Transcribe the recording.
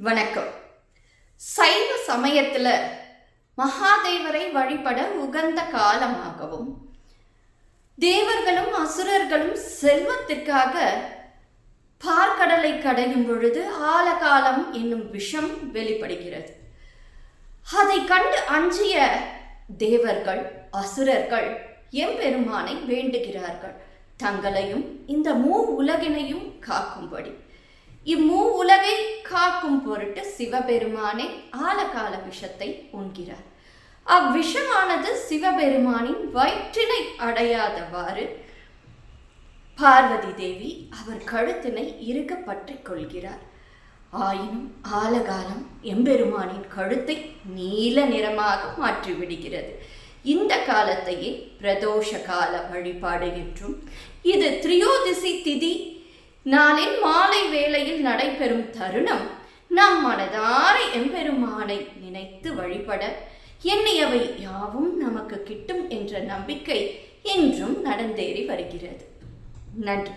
வணக்கம். சைவ சமயத்துல மகாதேவரை வழிபட உகந்த காலமாகவும், தேவர்களும் அசுரர்களும் செல்வத்திற்காக பார்க்கடலை கடையும் பொழுது ஆலகாலம் என்னும் விஷம் வெளிப்படுகிறது. அதை கண்டு அஞ்சிய தேவர்கள் அசுரர்கள் எம்பெருமானை வேண்டுகிறார்கள், தங்களையும் இந்த உலகினையும் காக்கும்படி. உலகை காக்கும் பொருட்டு சிவபெருமானே ஆலகால விஷத்தை உண்கிறார். அவ்விஷமானது சிவபெருமானின் வயிற்றினை அடையாதவாறு பார்வதி தேவி அவர் கழுத்தினை இறுக பற்றிக் கொள்கிறார். ஆயினும் ஆலகாலம் எம்பெருமானின் கழுத்தை நீல நிறமாக மாற்றிவிடுகிறது. இந்த காலத்தையே பிரதோஷ கால வழிபாடு என்றும், இது திரியோதிசி திதி நாளில் மாலை வேளையில் நடைபெறும் தருணம் நம் மனதார எம்பெருமானை நினைத்து வழிபட எண்ணியவை யாவும் நமக்கு கிட்டும் என்ற நம்பிக்கை இன்றும் நடந்தேறி வருகிறது. நன்றி.